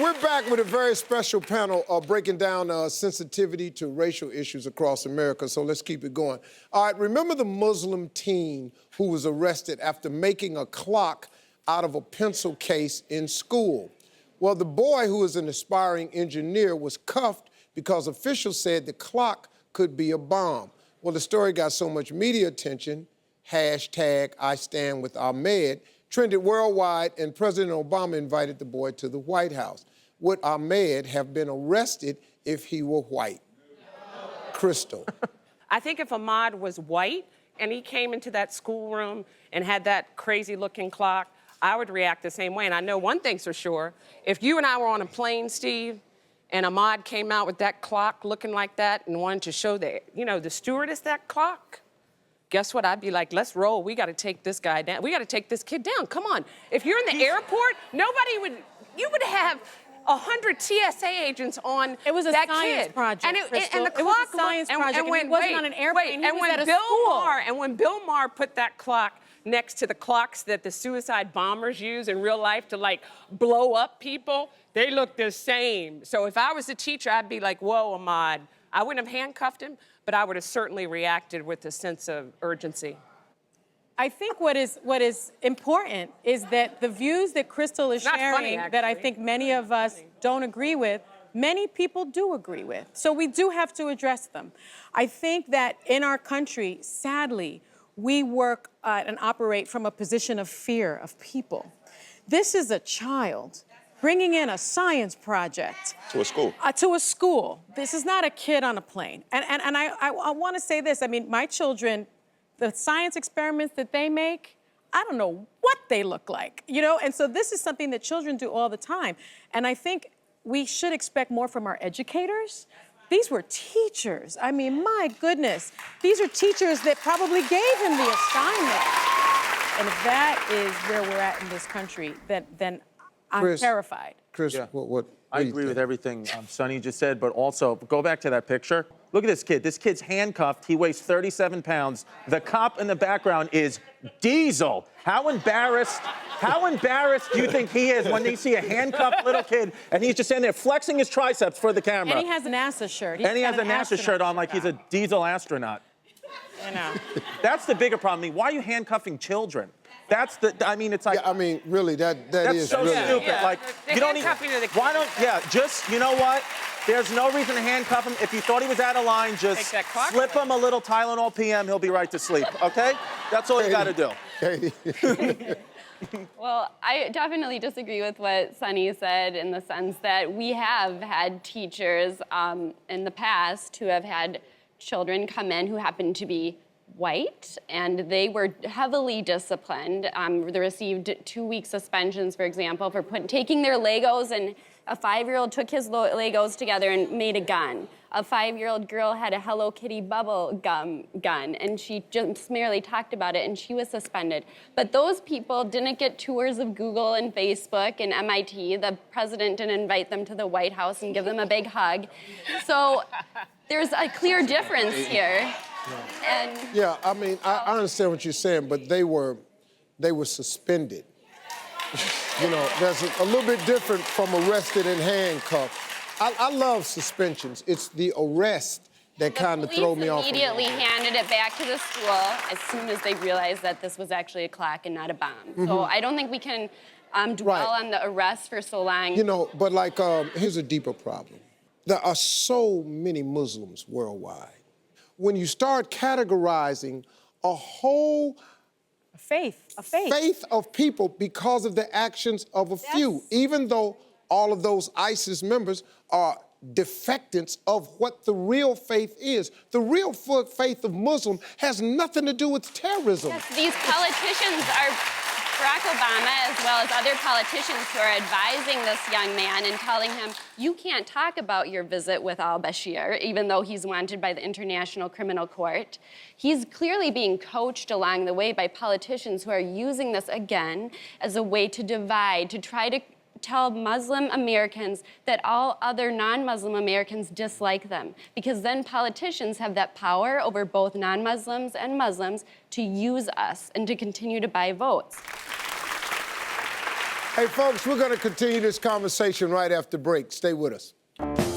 we're back with a very special panel breaking down sensitivity to racial issues across America, so let's keep it going. All right, remember the Muslim teen who was arrested after making a clock out of a pencil case in school? Well, the boy, who is an aspiring engineer, was cuffed because officials said the clock could be a bomb. Well, the story got so much media attention, hashtag I stand with Ahmed, trended worldwide, and President Obama invited the boy to the White House. Would Ahmed have been arrested if he were white? Crystal. I think if Ahmad was white and he came into that schoolroom and had that crazy-looking clock, I would react the same way. And I know one thing's for sure. If you and I were on a plane, Steve, and Ahmad came out with that clock looking like that and wanted to show the stewardess that clock, guess what? I'd be like, let's roll. We got to take this guy down. We got to take this kid down. Come on. If you're in the airport, you would have 100 TSA agents on that kid. It was a science project, and the clock was a science project. And when, he wasn't on an airplane, he was at a school. And when Bill Maher put that clock next to the clocks that the suicide bombers use in real life to, like, blow up people, they look the same. So if I was a teacher, I'd be like, whoa, Ahmad. I wouldn't have handcuffed him, but I would have certainly reacted with a sense of urgency. I think what is important is that the views that Crystal is sharing, that I think many of us don't agree with, many people do agree with. So we do have to address them. I think that in our country, sadly, we work and operate from a position of fear of people. This is a child bringing in a science project. To a school. To a school. This is not a kid on a plane. And I want to say this. I mean, my children, the science experiments that they make, I don't know what they look like, And so this is something that children do all the time. And I think we should expect more from our educators. These were teachers. I mean, my goodness. These are teachers that probably gave him the assignment. And if that is where we're at in this country, then I'm terrified. Chris, what I agree with everything Sunny just said, but also, go back to that picture. Look at this kid. This kid's handcuffed. He weighs 37 pounds. The cop in the background is Diesel. How embarrassed do you think he is when they see a handcuffed little kid and he's just standing there flexing his triceps for the camera? And he has a NASA shirt. And he has a NASA shirt on like he's a Diesel astronaut. You know. That's the bigger problem. I mean, why are you handcuffing children? It's like... Yeah, I mean, really, that's so really stupid. Yeah. Like, you don't even... Why don't... Yeah, you know what? There's no reason to handcuff him. If you thought he was out of line, just slip him a little Tylenol PM, he'll be right to sleep, okay? That's all you got to do. Katie. Well, I definitely disagree with what Sunny said in the sense that we have had teachers in the past who have had children come in who happen to be white, and they were heavily disciplined. They received 2-week suspensions, for example, for taking their Legos, and a 5-year-old took his Legos together and made a gun. A 5-year-old girl had a Hello Kitty bubble gum gun, and she just merely talked about it, and she was suspended. But those people didn't get tours of Google and Facebook and MIT. The president didn't invite them to the White House and give them a big hug. So there's a clear difference here. And yeah, I mean, I understand what you're saying, but they were suspended. That's a little bit different from arrested and handcuffed. I love suspensions. It's the arrest that kind of throw me off. The police immediately handed it back to the school as soon as they realized that this was actually a clock and not a bomb. Mm-hmm. So I don't think we can dwell on the arrest for so long. But like, here's a deeper problem. There are so many Muslims worldwide. When you start categorizing a whole faith of people because of the actions of a few, even though all of those ISIS members are defectants of what the real faith is. The real faith of Muslim has nothing to do with terrorism. Yes, these politicians are Barack Obama, as well as other politicians who are advising this young man and telling him, you can't talk about your visit with al-Bashir, even though he's wanted by the International Criminal Court. He's clearly being coached along the way by politicians who are using this, again, as a way to divide, to try to tell Muslim Americans that all other non-Muslim Americans dislike them, because then politicians have that power over both non-Muslims and Muslims to use us and to continue to buy votes. Hey, folks, we're going to continue this conversation right after break. Stay with us.